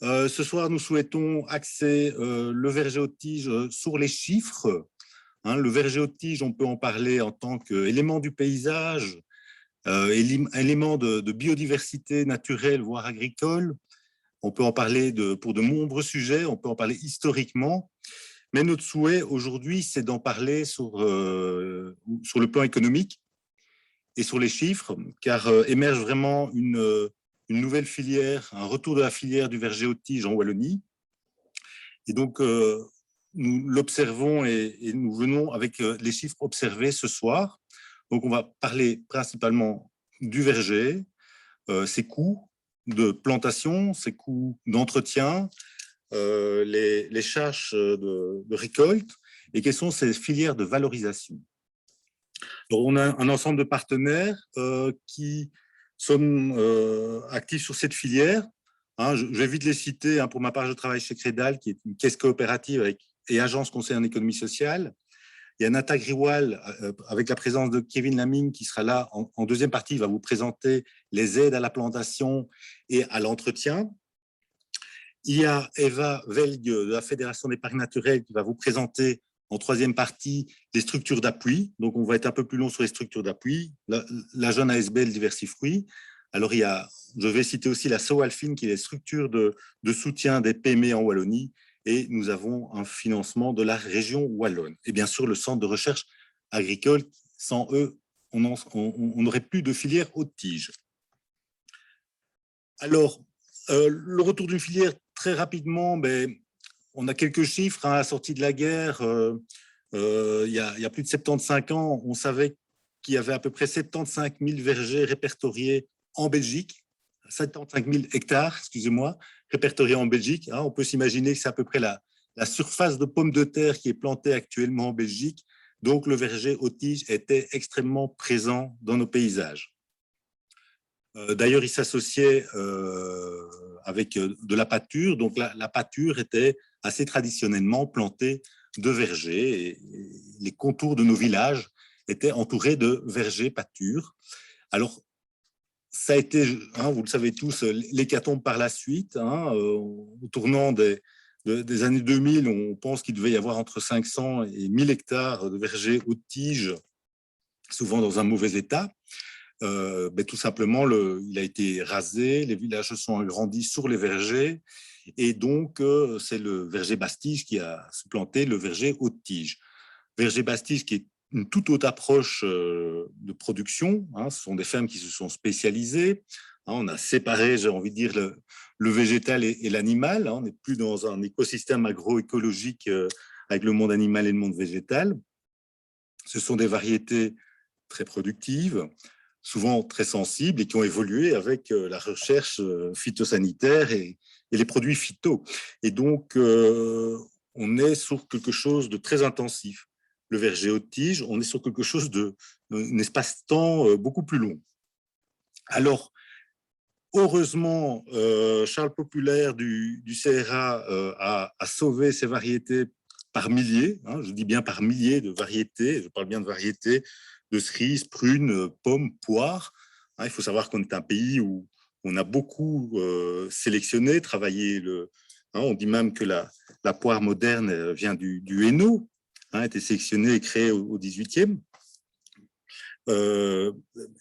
Ce soir, nous souhaitons axer le verger aux tiges sur les chiffres. Le verger aux tiges, on peut en parler en tant qu'élément du paysage, élément de biodiversité naturelle, voire agricole. On peut en parler pour de nombreux sujets, on peut en parler historiquement. Mais notre souhait aujourd'hui, c'est d'en parler sur le plan économique et sur les chiffres, car émerge vraiment une nouvelle filière, un retour de la filière du verger aux tiges en Wallonie. Et donc, nous l'observons et nous venons avec les chiffres observés ce soir. Donc, on va parler principalement du verger, ses coûts de plantation, ses coûts d'entretien, les charges de récolte et quelles sont ces filières de valorisation. Donc, on a un ensemble de partenaires qui sont actifs sur cette filière. Je vais vite les citer. Pour ma part, je travaille chez Crédal, qui est une caisse coopérative et agence conseil en économie sociale. Il y a Nata Griwal, avec la présence de Kevin Laming, qui sera là en deuxième partie. Il va vous présenter les aides à la plantation et à l'entretien. Il y a Eva Velg de la Fédération des parcs naturels qui va vous présenter en troisième partie les structures d'appui. Donc, on va être un peu plus long sur les structures d'appui. La jeune ASBL Diversifruits. Alors, je vais citer aussi la SOALFIN, qui est les structures de soutien des PME en Wallonie. Et nous avons un financement de la région wallonne. Et bien sûr, le centre de recherche agricole. Sans eux, on n'aurait plus de filière haute tige. Alors, le retour d'une filière, très rapidement, on a quelques chiffres. À la sortie de la guerre, il y a plus de 75 ans, on savait qu'il y avait à peu près 75 000 vergers répertoriés en Belgique, 75 000 hectares, excusez-moi, répertoriés en Belgique. On peut s'imaginer que c'est à peu près la surface de pommes de terre qui est plantée actuellement en Belgique. Donc, le verger aux tiges était extrêmement présent dans nos paysages. D'ailleurs, il s'associait avec de la pâture. Donc, la pâture était assez traditionnellement plantée de vergers. Et les contours de nos villages étaient entourés de vergers pâture. Alors, ça a été, vous le savez tous, l'hécatombe par la suite. Au tournant des années 2000, on pense qu'il devait y avoir entre 500 et 1000 hectares de vergers haute tige, souvent dans un mauvais état. Tout simplement, il a été rasé, les villages se sont agrandis sur les vergers, et donc c'est le verger Bastige qui a supplanté le verger haute tige. Verger Bastige qui est une toute autre approche de production. Ce sont des fermes qui se sont spécialisées. On a séparé, j'ai envie de dire, le végétal et l'animal. On n'est plus dans un écosystème agroécologique avec le monde animal et le monde végétal. Ce sont des variétés très productives, souvent très sensibles et qui ont évolué avec la recherche phytosanitaire et les produits phyto. Et donc, on est sur quelque chose de très intensif. Le verger haute tige, on est sur quelque chose d'un espace-temps beaucoup plus long. Alors, heureusement, Charles Populaire du CRA a sauvé ces variétés par milliers, je dis bien par milliers de variétés, je parle bien de variétés de cerises, prunes, pommes, poires. Il faut savoir qu'on est un pays où on a beaucoup sélectionné, travaillé. On dit même que la poire moderne vient du Hainaut, a été sélectionnée et créée au 18e.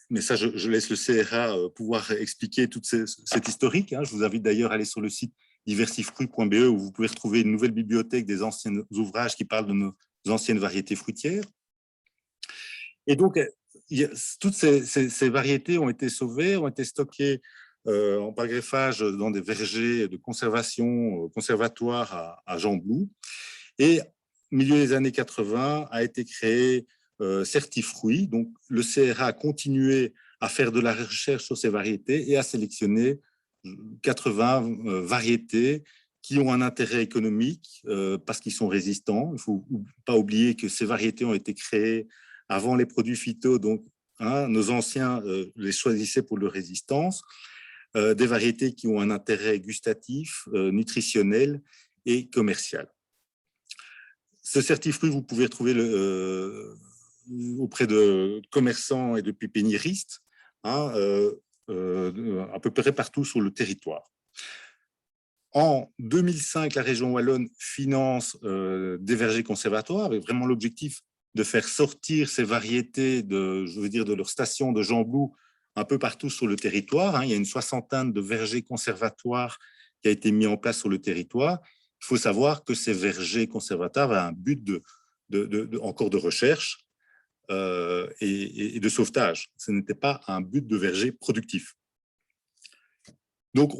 Mais ça, je laisse le CRA pouvoir expliquer toute cette historique. Je vous invite d'ailleurs à aller sur le site diversifruits.be où vous pouvez retrouver une nouvelle bibliothèque des anciens ouvrages qui parlent de nos anciennes variétés fruitières. Et donc, toutes ces variétés ont été sauvées, ont été stockées en paragreffage dans des vergers de conservation, conservatoires à Jean-Blou. Et au milieu des années 80, a été créé Certifruits. Donc, le CRA a continué à faire de la recherche sur ces variétés et à sélectionner 80 variétés qui ont un intérêt économique parce qu'ils sont résistants. Il ne faut pas oublier que ces variétés ont été créées avant les produits phyto, donc nos anciens les choisissaient pour leur résistance. Des variétés qui ont un intérêt gustatif, nutritionnel et commercial. Ce certifruit, vous pouvez retrouver auprès de commerçants et de pépiniéristes à peu près partout sur le territoire. En 2005, la région wallonne finance des vergers conservatoires avec vraiment l'objectif de faire sortir ces variétés de leur station de Jamblou un peu partout sur le territoire. Il y a une soixantaine de vergers conservatoires qui a été mis en place sur le territoire. Il faut savoir que ces vergers conservatoires avaient un but encore de recherche et de sauvetage. Ce n'était pas un but de verger productif. Donc,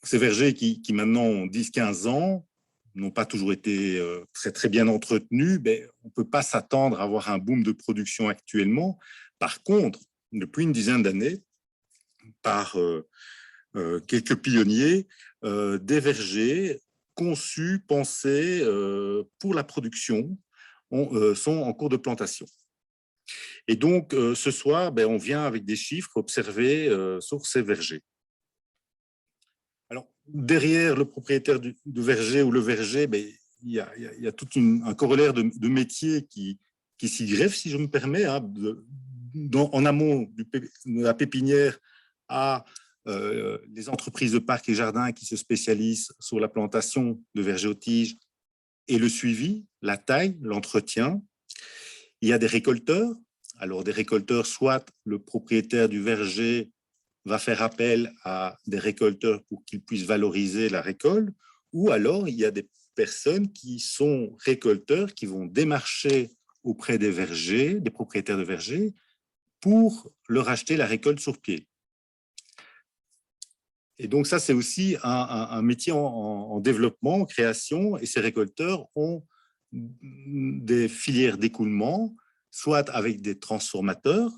ces vergers qui maintenant ont 10-15 ans n'ont pas toujours été très, très bien entretenus, mais on ne peut pas s'attendre à avoir un boom de production actuellement. Par contre, depuis une dizaine d'années, par quelques pionniers, des vergers conçus, pensés pour la production sont en cours de plantation. Et donc, ce soir, on vient avec des chiffres observés sur ces vergers. Alors, derrière le propriétaire du verger ou le verger, il y a tout un corollaire de métiers qui s'y greffe, si je me permets, en amont de la pépinière à les entreprises de parcs et jardins qui se spécialisent sur la plantation de vergers aux tiges et le suivi, la taille, l'entretien. Il y a des récolteurs. Alors, des récolteurs, soit le propriétaire du verger va faire appel à des récolteurs pour qu'ils puissent valoriser la récolte, ou alors il y a des personnes qui sont récolteurs, qui vont démarcher auprès des vergers, des propriétaires de vergers, pour leur acheter la récolte sur pied. Et donc ça, c'est aussi un métier en développement, en création, et ces récolteurs ont des filières d'écoulement, soit avec des transformateurs.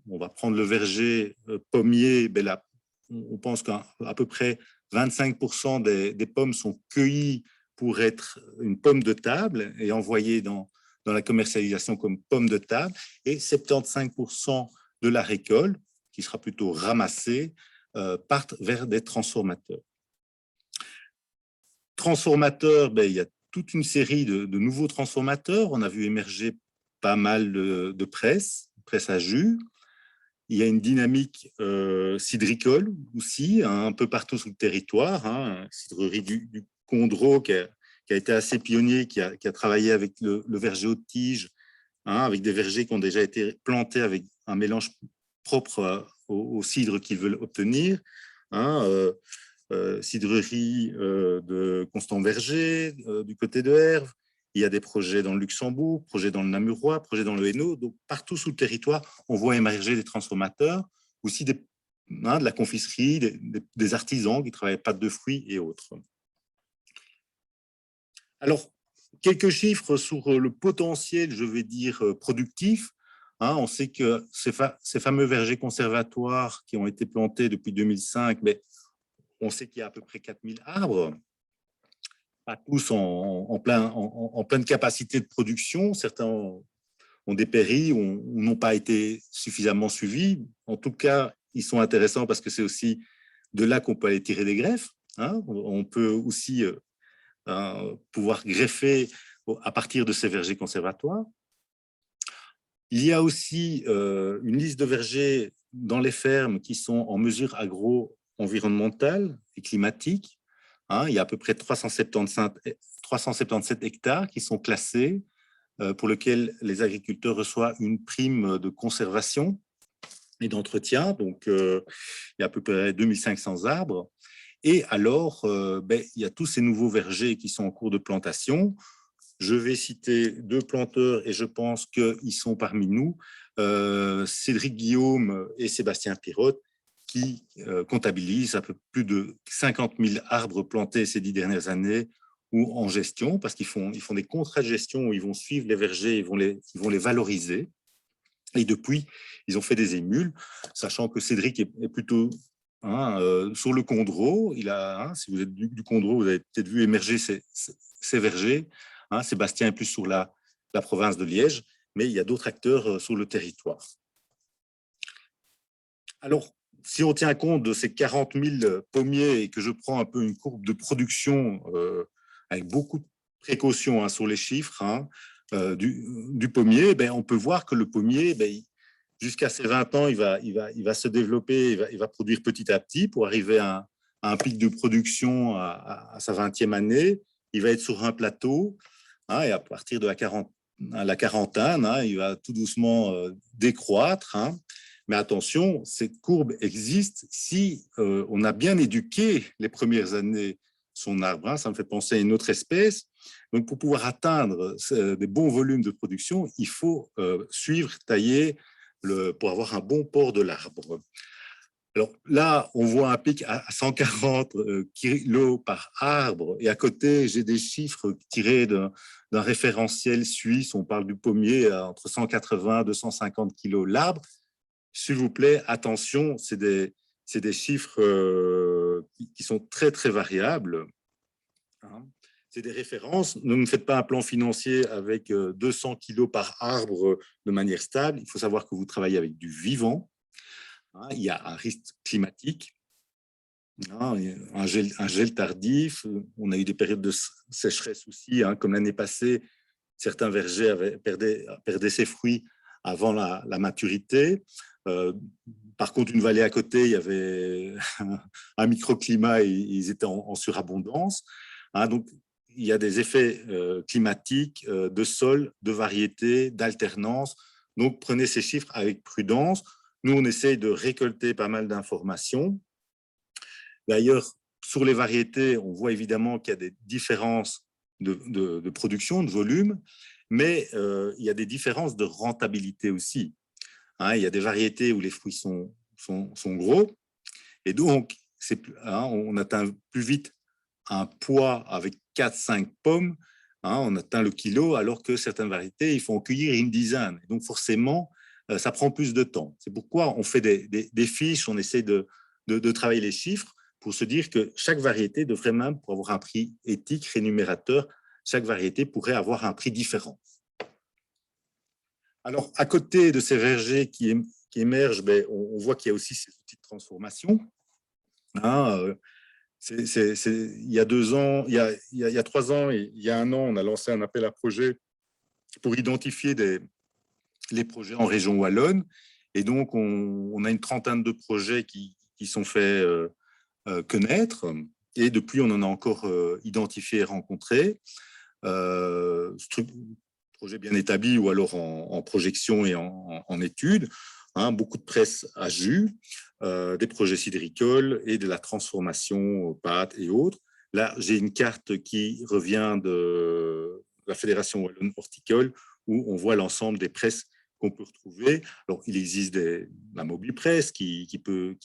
On va prendre le verger pommier, là, on pense qu'à peu près 25% des pommes sont cueillies pour être une pomme de table et envoyées dans la commercialisation comme pomme de table, et 75% de la récolte, qui sera plutôt ramassée, partent vers des transformateurs. Transformateurs, il y a toute une série de nouveaux transformateurs. On a vu émerger pas mal de presse à jus. Il y a une dynamique cidricole aussi, un peu partout sur le territoire. Cidrerie du Condro qui a été assez pionnier, qui a travaillé avec le verger aux tiges, avec des vergers qui ont déjà été plantés avec un mélange propre au cidre qu'ils veulent obtenir. Cidrerie de Constant Verger, du côté de Herve. Il y a des projets dans le Luxembourg, projets dans le Namurois, projets dans le Hainaut. Donc, partout sous le territoire, on voit émerger des transformateurs, aussi de la confiserie, des artisans qui travaillent pâte de fruits et autres. Alors, quelques chiffres sur le potentiel, je vais dire, productif. On sait que ces fameux vergers conservatoires qui ont été plantés depuis 2005, on sait qu'il y a à peu près 4000 arbres, pas tous en pleine capacité de production. Certains ont dépéri ou n'ont pas été suffisamment suivis. En tout cas, ils sont intéressants parce que c'est aussi de là qu'on peut aller tirer des greffes. On peut aussi pouvoir greffer à partir de ces vergers conservatoires. Il y a aussi une liste de vergers dans les fermes qui sont en mesure agro-environnementale et climatique. Il y a à peu près 377 hectares qui sont classés, pour lesquels les agriculteurs reçoivent une prime de conservation et d'entretien. Donc, il y a à peu près 2500 arbres. Et alors, il y a tous ces nouveaux vergers qui sont en cours de plantation. Je vais citer deux planteurs et je pense qu'ils sont parmi nous, Cédric Guillaume et Sébastien Pirotte, qui comptabilisent un peu plus de 50 000 arbres plantés ces 10 dernières années ou en gestion, parce qu'ils font des contrats de gestion où ils vont suivre les vergers, ils vont les valoriser. Et depuis, ils ont fait des émules, sachant que Cédric est plutôt sur le Condro. Si vous êtes du Condro, vous avez peut-être vu émerger ces vergers. Sébastien est plus sur la province de Liège, mais il y a d'autres acteurs sur le territoire. Alors, si on tient compte de ces 40 000 pommiers et que je prends un peu une courbe de production avec beaucoup de précautions sur les chiffres du pommier, on peut voir que le pommier, jusqu'à ses 20 ans, il va se développer, il va produire petit à petit pour arriver à un pic de production à sa 20e année, il va être sur un plateau, hein, et à partir de la quarantaine, hein, il va tout doucement décroître. Hein. Mais attention, cette courbe existe si on a bien éduqué les premières années son arbre. Hein. Ça me fait penser à une autre espèce. Donc, pour pouvoir atteindre des bons volumes de production, il faut suivre, tailler pour avoir un bon port de l'arbre. Alors là, on voit un pic à 140 kilos par arbre, et à côté, j'ai des chiffres tirés d'un référentiel suisse. On parle du pommier à entre 180 et 250 kilos l'arbre. S'il vous plaît, attention, c'est des chiffres qui sont très, très variables. Hein. C'est des références. Ne me faites pas un plan financier avec 200 kilos par arbre de manière stable. Il faut savoir que vous travaillez avec du vivant. Hein. Il y a un risque climatique. Hein. Un gel tardif. On a eu des périodes de sécheresse aussi, hein, comme l'année passée. Certains vergers perdaient ses fruits avant la maturité. Par contre, une vallée à côté, il y avait un microclimat et ils étaient en surabondance. Hein, donc, il y a des effets climatiques, de sol, de variété, d'alternance. Donc, prenez ces chiffres avec prudence. Nous, on essaye de récolter pas mal d'informations. D'ailleurs, sur les variétés, on voit évidemment qu'il y a des différences de production, de volume, mais il y a des différences de rentabilité aussi. Hein, il y a des variétés où les fruits sont gros, et donc on atteint plus vite un poids avec 4-5 pommes, hein, on atteint le kilo, alors que certaines variétés, il faut en cueillir une dizaine. Et donc forcément, ça prend plus de temps. C'est pourquoi on fait des fiches, on essaie de travailler les chiffres pour se dire que chaque variété devrait même, pour avoir un prix éthique, rémunérateur, chaque variété pourrait avoir un prix différent. Alors, à côté de ces vergers qui émergent, on voit qu'il y a aussi ces outils de transformation. Hein, il y a 2 ans, il y a 3 ans et il y a 1 an, on a lancé un appel à projets pour identifier les projets en région wallonne. Et donc, on a une trentaine de projets qui sont faits connaître. Et depuis, on en a encore identifié et rencontré. Projet bien établi ou alors en projection et en études. Hein, beaucoup de presse à jus, des projets cidricoles et de la transformation pâtes et autres. Là, j'ai une carte qui revient de la Fédération Wallonne Horticole où on voit l'ensemble des presses qu'on peut retrouver. Alors, il existe la mobile presse qui peut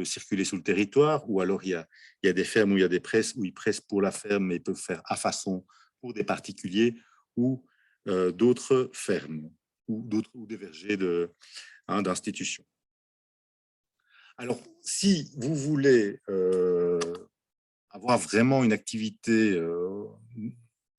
circuler sur le territoire, ou alors il y a des fermes où il y a des presses où ils pressent pour la ferme, mais ils peuvent faire à façon pour des particuliers ou d'autres fermes ou des vergers d'institutions. Alors, si vous voulez avoir vraiment une activité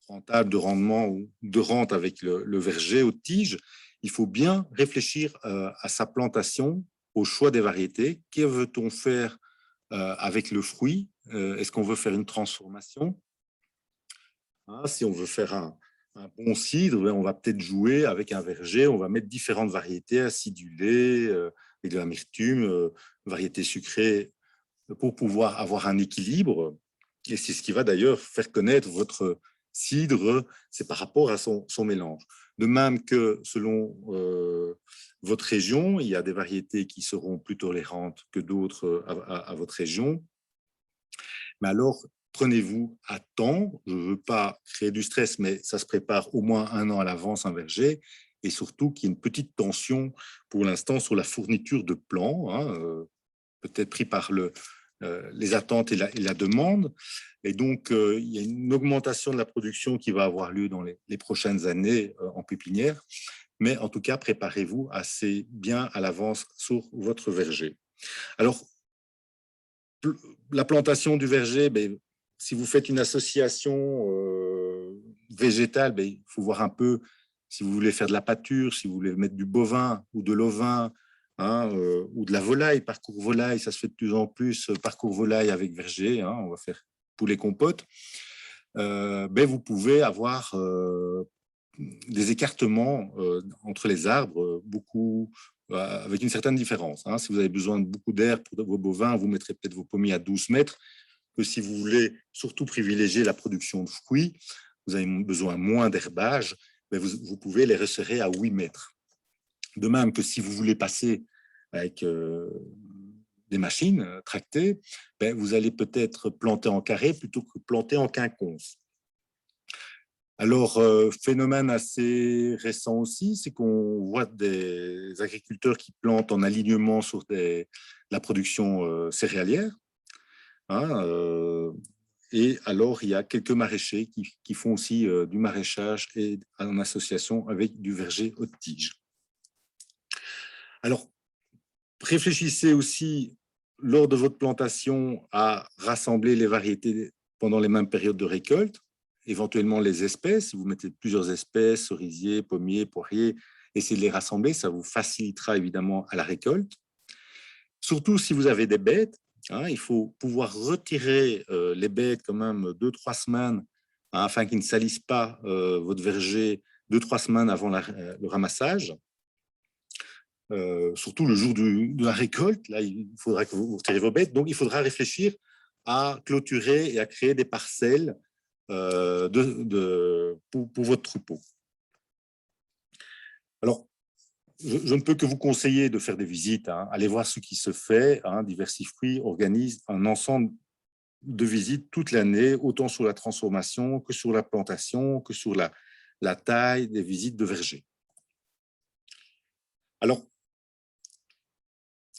rentable, de rendement ou de rente avec le verger aux tiges, il faut bien réfléchir à sa plantation, au choix des variétés. Que veut-on faire avec le fruit? Est-ce qu'on veut faire une transformation? Hein, si on veut faire un bon cidre, on va peut-être jouer avec un verger, on va mettre différentes variétés, acidulées, et de l'amertume, variétés sucrées, pour pouvoir avoir un équilibre. Et c'est ce qui va d'ailleurs faire connaître votre cidre, c'est par rapport à son mélange. De même que selon votre région, il y a des variétés qui seront plus tolérantes que d'autres à votre région. Mais alors, prenez-vous à temps. Je ne veux pas créer du stress, mais ça se prépare au moins 1 an à l'avance, un verger. Et surtout qu'il y ait une petite tension pour l'instant sur la fourniture de plants, hein, peut-être pris par les attentes et la demande. Et donc, il y a une augmentation de la production qui va avoir lieu dans les prochaines années en pépinière. Mais en tout cas, préparez-vous assez bien à l'avance sur votre verger. Alors, la plantation du verger, si vous faites une association végétale, il faut voir un peu si vous voulez faire de la pâture, si vous voulez mettre du bovin ou de l'ovin, hein, ou de la volaille, parcours volaille, ça se fait de plus en plus, parcours volaille avec verger, hein, on va faire poulet compote. Vous pouvez avoir des écartements entre les arbres beaucoup avec une certaine différence. Hein. Si vous avez besoin de beaucoup d'air pour vos bovins, vous mettrez peut-être vos pommiers à 12 mètres, que si vous voulez surtout privilégier la production de fruits, vous avez besoin moins d'herbage, mais vous pouvez les resserrer à 8 mètres. De même que si vous voulez passer avec des machines tractées, ben, vous allez peut-être planter en carré plutôt que planter en quinconce. Alors, phénomène assez récent aussi, c'est qu'on voit des agriculteurs qui plantent en alignement sur la production céréalière. Hein, et alors, il y a quelques maraîchers qui font aussi du maraîchage et en association avec du verger haute tige. Alors, réfléchissez aussi lors de votre plantation à rassembler les variétés pendant les mêmes périodes de récolte, éventuellement les espèces. Si vous mettez plusieurs espèces, cerisiers, pommiers, poiriers, essayez de les rassembler, ça vous facilitera évidemment à la récolte. Surtout si vous avez des bêtes, hein, il faut pouvoir retirer les bêtes quand même 2-3 semaines hein, afin qu'ils ne salissent pas votre verger 2-3 semaines avant le ramassage. Surtout le jour de la récolte, là, il faudra que vous retirez vos bêtes. Donc, il faudra réfléchir à clôturer et à créer des parcelles pour votre troupeau. Alors, je ne peux que vous conseiller de faire des visites, hein. Allez voir ce qui se fait. Hein. Diversifruits organise un ensemble de visites toute l'année, autant sur la transformation que sur la plantation, que sur la taille des visites de verger. Alors,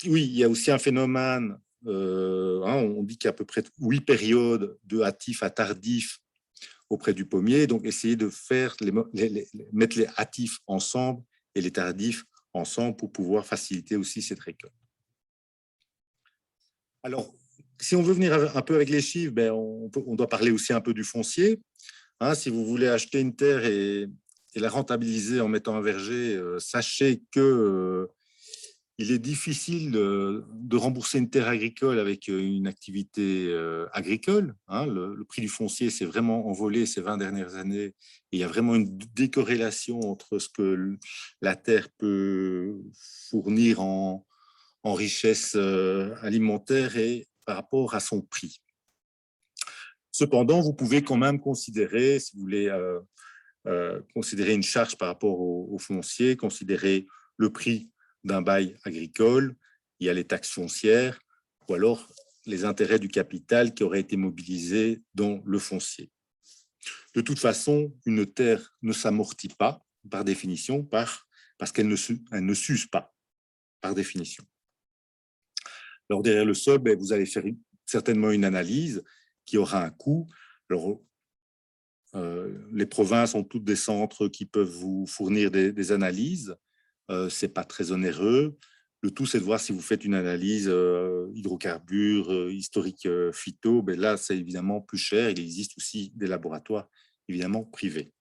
oui, il y a aussi un phénomène, hein, on dit qu'il y a à peu près 8 périodes de hâtif à tardif auprès du pommier, donc essayez de mettre les hâtifs ensemble et les tardifs ensemble pour pouvoir faciliter aussi cette récolte. Alors, si on veut venir un peu avec les chiffres, ben on doit parler aussi un peu du foncier. Hein, si vous voulez acheter une terre et la rentabiliser en mettant un verger, sachez que il est difficile de rembourser une terre agricole avec une activité agricole. Hein. Le prix du foncier s'est vraiment envolé ces 20 dernières années. Et il y a vraiment une décorrélation entre ce que la terre peut fournir en richesse alimentaire et par rapport à son prix. Cependant, vous pouvez quand même considérer, si vous voulez considérer une charge par rapport au foncier, considérer le prix d'un bail agricole, il y a les taxes foncières ou alors les intérêts du capital qui auraient été mobilisés dans le foncier. De toute façon, une terre ne s'amortit pas par définition parce qu'elle ne s'use pas par définition. Alors derrière le sol, vous allez faire certainement une analyse qui aura un coût. Alors, les provinces ont toutes des centres qui peuvent vous fournir des analyses. Ce n'est pas très onéreux. Le tout, c'est de voir si vous faites une analyse hydrocarbures, historique phyto. Là, c'est évidemment plus cher. Il existe aussi des laboratoires, évidemment, privés.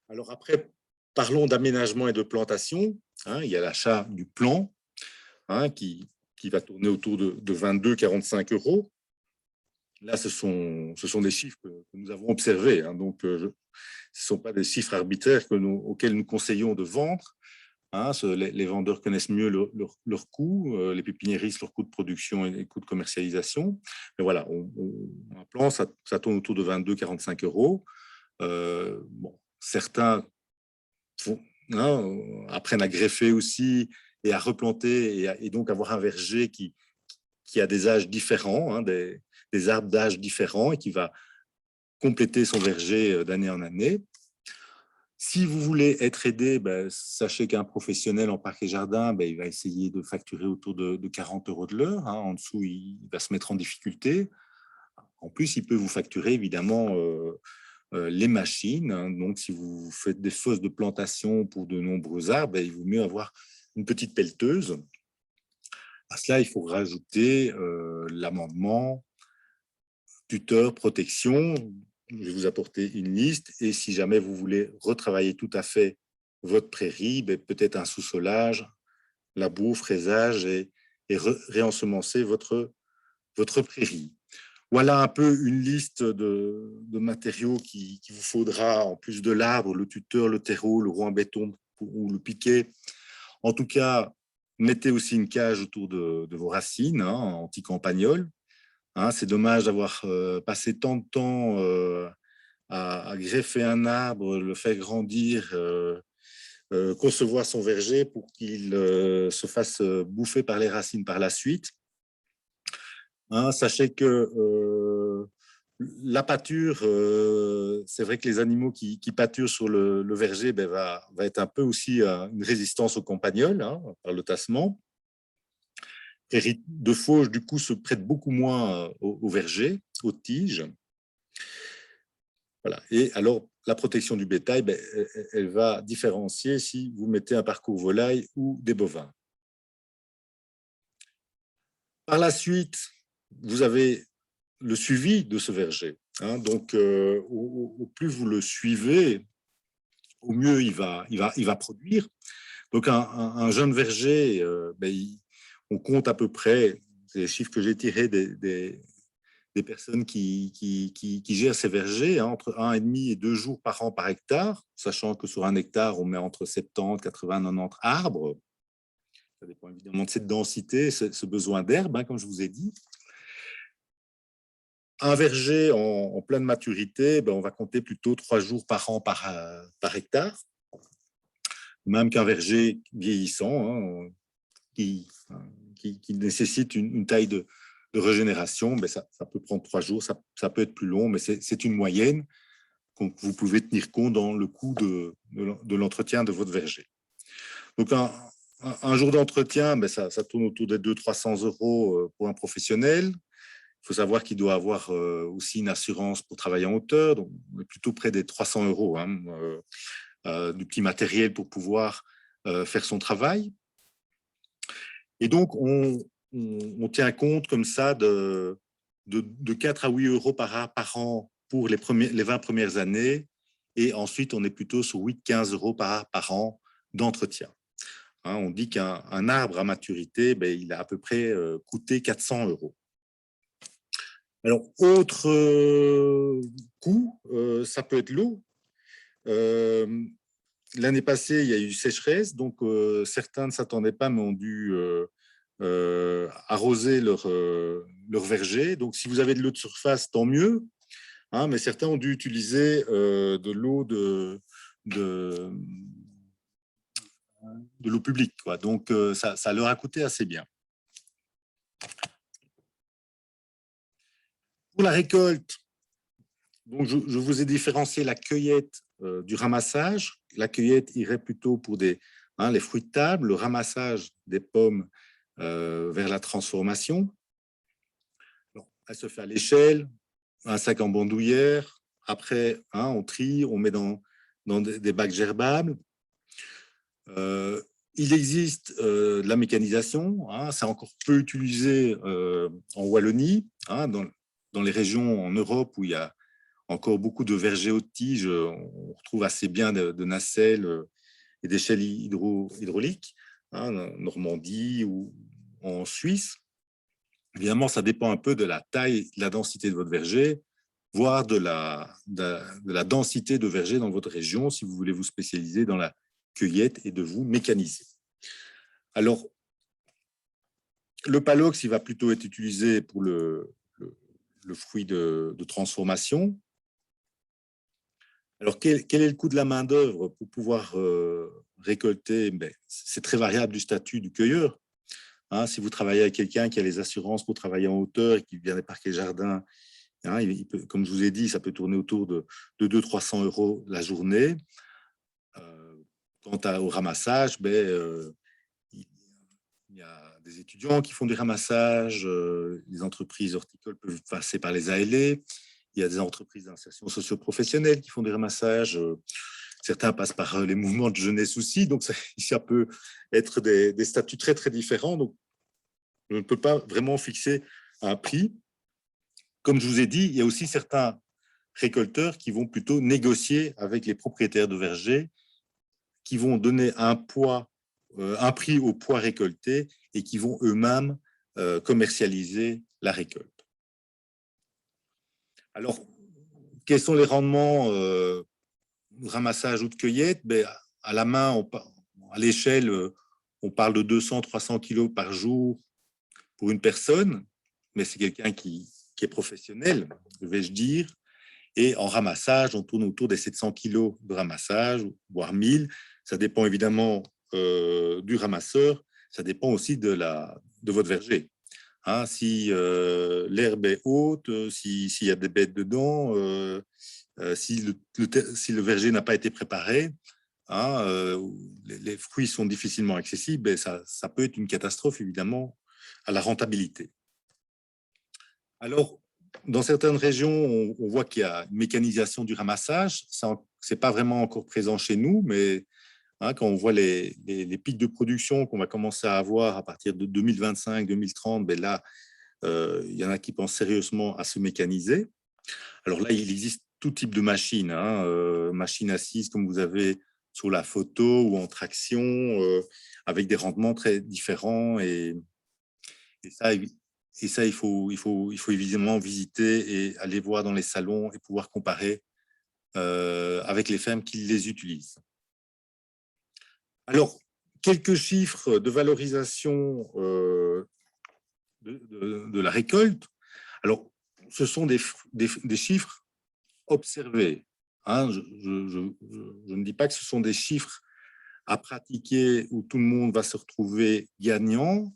Alors après, parlons d'aménagement et de plantation. Hein, il y a l'achat du plan hein, qui va tourner autour de 22,45 €. Là, ce sont des chiffres que nous avons observés. Hein, donc, ce ne sont pas des chiffres arbitraires auxquels nous conseillons de vendre. Hein, les vendeurs connaissent mieux leurs coûts, les pépiniéristes, leurs coûts de production et les coûts de commercialisation. Mais voilà, un plan, ça tourne autour de 22,45 €. Bon, certains apprennent à greffer aussi et à replanter et donc avoir un verger qui a des âges différents, hein, des arbres d'âge différents et qui va compléter son verger d'année en année. Si vous voulez être aidé, sachez qu'un professionnel en parc et jardin, il va essayer de facturer autour de 40 € de l'heure. Hein. En dessous, il va se mettre en difficulté. En plus, il peut vous facturer évidemment les machines. Hein. Donc, si vous faites des fosses de plantation pour de nombreux arbres, il vaut mieux avoir une petite pelleteuse. À cela, il faut rajouter l'amendement, tuteur, protection. Je vais vous apporter une liste. Et si jamais vous voulez retravailler tout à fait votre prairie, peut-être un sous-solage, labour, fraisage et réensemencer votre prairie. Voilà un peu une liste de matériaux qu'il vous faudra, en plus de l'arbre, le tuteur, le terreau, le roi en béton ou le piquet, En tout cas, mettez aussi une cage autour de vos racines, hein, anti-campagnol. Hein, c'est dommage d'avoir passé tant de temps à greffer un arbre, le faire grandir, concevoir son verger pour qu'il se fasse bouffer par les racines par la suite. Hein, sachez que la pâture, c'est vrai que les animaux qui pâturent sur le verger va être un peu aussi une résistance au campagnol, hein, par le tassement. Prairie de fauche, du coup, se prête beaucoup moins au verger, aux tiges. Voilà. Et alors, la protection du bétail, elle va différencier si vous mettez un parcours volaille ou des bovins. Par la suite, vous avez le suivi de ce verger. Hein, donc, au plus vous le suivez, au mieux il va produire. Donc, un jeune verger, on compte à peu près, c'est les chiffres que j'ai tirés des personnes qui gèrent ces vergers, hein, entre 1,5 et 2 jours par an par hectare, sachant que sur un hectare, on met entre 70, 80, 90 arbres. Ça dépend évidemment de cette densité, ce besoin d'herbe, hein, comme je vous ai dit. Un verger en pleine maturité, on va compter plutôt 3 jours par an par hectare, même qu'un verger vieillissant, hein, qui nécessite une taille de régénération, ça peut prendre 3 jours, ça peut être plus long, mais c'est une moyenne que vous pouvez tenir compte dans le coût de l'entretien de votre verger. Donc, un jour d'entretien, ça tourne autour des 200-300 euros pour un professionnel. Il faut savoir qu'il doit avoir aussi une assurance pour travailler en hauteur, donc on est plutôt près des 300 euros, hein, du petit matériel pour pouvoir faire son travail. Et donc, on tient compte comme ça de 4 à 8 euros par an pour les 20 premières années. Et ensuite, on est plutôt sur 8-15 euros par an d'entretien. Hein, on dit qu'un arbre à maturité, il a à peu près coûté 400 euros. Alors, autre coût, ça peut être l'eau. L'année passée, il y a eu sécheresse, donc certains ne s'attendaient pas, mais ont dû arroser leur verger. Donc, si vous avez de l'eau de surface, tant mieux. Hein, mais certains ont dû utiliser de l'eau de l'eau publique, quoi. Donc, ça leur a coûté assez bien. Pour la récolte, donc je vous ai différencié la cueillette du ramassage. La cueillette irait plutôt pour les fruits de table, le ramassage des pommes vers la transformation. Alors, elle se fait à l'échelle, un sac en bandoulière. Après, on trie, on met dans des bacs gerbables. Il existe de la mécanisation, c'est encore peu utilisé en Wallonie, dans les régions en Europe où il y a encore beaucoup de vergers haute tige, on retrouve assez bien de nacelles et d'échelles hydrauliques, Normandie ou en Suisse. Évidemment, ça dépend un peu de la taille, de la densité de votre verger, voire de la densité de verger dans votre région, si vous voulez vous spécialiser dans la cueillette et de vous mécaniser. Alors, le palox, il va plutôt être utilisé pour le fruit de transformation. Alors, quel est le coût de la main-d'œuvre pour pouvoir récolter? C'est très variable du statut du cueilleur. Si vous travaillez avec quelqu'un qui a les assurances pour travailler en hauteur et qui vient des parcs et jardins, comme je vous ai dit, ça peut tourner autour de 200-300 euros la journée. Quant au ramassage, il y a des étudiants qui font du ramassage, les entreprises horticoles peuvent passer par les ALE, il y a des entreprises d'insertion socio-professionnelle qui font du ramassage, certains passent par les mouvements de jeunesse aussi, donc ça peut être des statuts très très différents, donc on ne peut pas vraiment fixer un prix. Comme je vous ai dit, il y a aussi certains récolteurs qui vont plutôt négocier avec les propriétaires de vergers, qui vont donner un prix au poids récolté et qui vont eux-mêmes commercialiser la récolte. Alors, quels sont les rendements de ramassage ou de cueillette? À la main, à l'échelle, on parle de 200-300 kilos par jour pour une personne, mais c'est quelqu'un qui est professionnel, vais-je dire. Et en ramassage, on tourne autour des 700 kilos de ramassage, voire 1000. Ça dépend évidemment du ramasseur, ça dépend aussi de votre verger. Hein, si l'herbe est haute, s'il y a des bêtes dedans, si le verger n'a pas été préparé, hein, les fruits sont difficilement accessibles, et ça peut être une catastrophe évidemment à la rentabilité. Alors, dans certaines régions, on voit qu'il y a une mécanisation du ramassage. Ce n'est pas vraiment encore présent chez nous, mais hein, quand on voit les pics de production qu'on va commencer à avoir à partir de 2025-2030, ben là, il y en a qui pensent sérieusement à se mécaniser. Alors là, il existe tout type de machines, hein, machines assises comme vous avez sur la photo ou en traction, avec des rendements très différents. Et ça, il faut évidemment visiter et aller voir dans les salons et pouvoir comparer avec les fermes qui les utilisent. Alors, quelques chiffres de valorisation de la récolte. Alors, ce sont des chiffres observés. Hein. Je ne dis pas que ce sont des chiffres à pratiquer où tout le monde va se retrouver gagnant.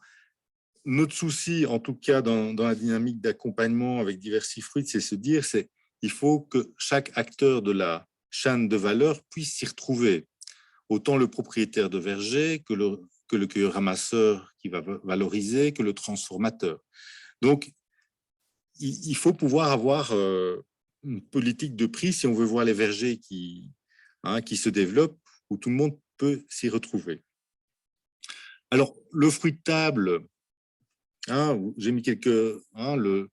Notre souci, en tout cas dans la dynamique d'accompagnement avec Diversifruit, c'est se dire qu'il faut que chaque acteur de la chaîne de valeur puisse s'y retrouver. Autant le propriétaire de verger que le cueilleur ramasseur qui va valoriser, que le transformateur. Donc, il faut pouvoir avoir une politique de prix si on veut voir les vergers qui se développent, où tout le monde peut s'y retrouver. Alors, le fruit de table, hein, j'ai mis quelques... le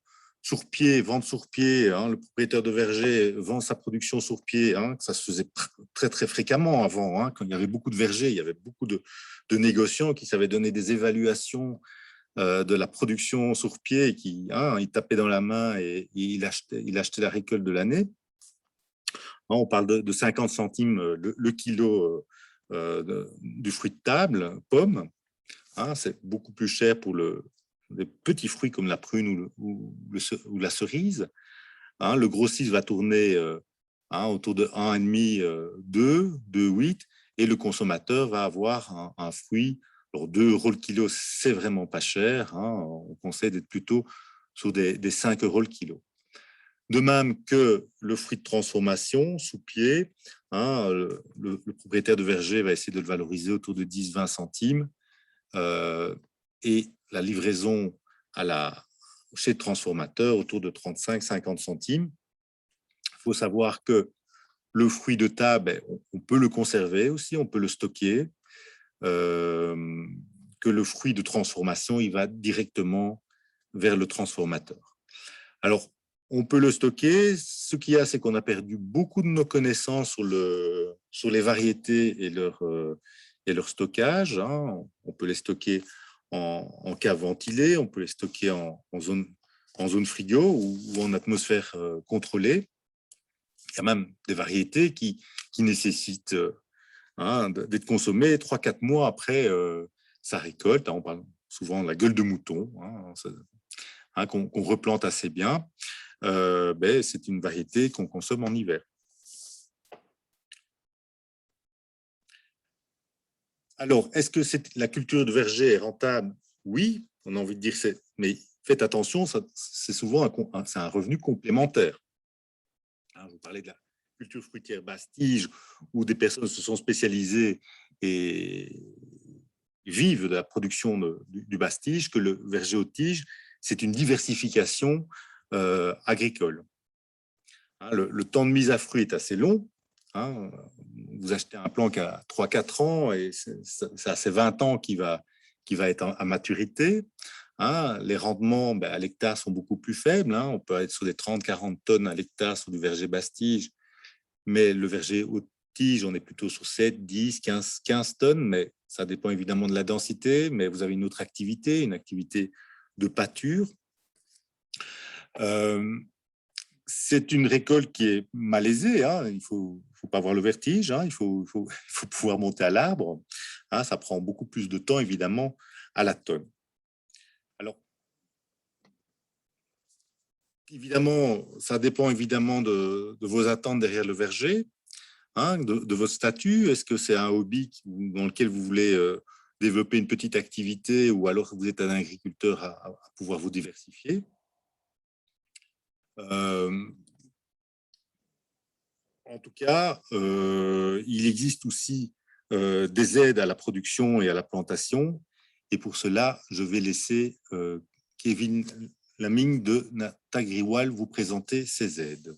sur-pied, vente sur-pied, le propriétaire de verger vend sa production sur-pied, ça se faisait très, très fréquemment avant. Quand il y avait beaucoup de vergers, il y avait beaucoup de négociants qui savaient donner des évaluations de la production sur pied, et qui il tapait dans la main et il achetait la récolte de l'année. On parle de 50 centimes le kilo du fruit de table, pomme. C'est beaucoup plus cher pour les petits fruits comme la prune ou la cerise. Le grossiste va tourner autour de 1,5, 2, 2,8, et le consommateur va avoir un fruit. Alors 2 € le kilo, c'est vraiment pas cher. On conseille d'être plutôt sur des 5 € le kilo. De même que le fruit de transformation sous pied, le propriétaire de verger va essayer de le valoriser autour de 10-20 centimes. Et la livraison chez le transformateur autour de 35-50 centimes. Il faut savoir que le fruit de table, on peut le conserver aussi, on peut le stocker. Que le fruit de transformation, il va directement vers le transformateur. Alors, on peut le stocker. Ce qu'il y a, c'est qu'on a perdu beaucoup de nos connaissances sur les variétés et leur stockage. On peut les stocker en cave ventilée, on peut les stocker en zone frigo ou en atmosphère contrôlée. Il y a même des variétés qui nécessitent d'être consommées 3-4 mois après sa récolte. On parle souvent de la gueule de mouton, qu'on replante assez bien. C'est une variété qu'on consomme en hiver. Alors, est-ce que la culture de verger est rentable? Oui, on a envie de dire mais faites attention, c'est souvent un revenu complémentaire. Vous parlez de la culture fruitière bastige, où des personnes se sont spécialisées et vivent de la production du bastige, que le verger aux tiges, c'est une diversification agricole. Le temps de mise à fruit est assez long. Vous achetez un plant qui a 3-4 ans et c'est à ces 20 ans qui va être à maturité. Les rendements à l'hectare sont beaucoup plus faibles. On peut être sur des 30-40 tonnes à l'hectare sur du verger bastige, mais le verger aux tiges, on est plutôt sur 7, 10, 15 tonnes, mais ça dépend évidemment de la densité. Mais vous avez une autre activité, une activité de pâture. c'est une récolte qui est malaisée, hein. Il ne faut pas avoir le vertige, hein. Il faut pouvoir monter à l'arbre, hein. Ça prend beaucoup plus de temps, évidemment, à la tonne. Alors, évidemment, ça dépend évidemment de vos attentes derrière le verger, hein, de votre statut. Est-ce que c'est un hobby dans lequel vous voulez développer une petite activité ou alors vous êtes un agriculteur à pouvoir vous diversifier? Euh, En tout cas, il existe aussi des aides à la production et à la plantation. Et pour cela, je vais laisser Kevin Laming de Natagriwal vous présenter ces aides.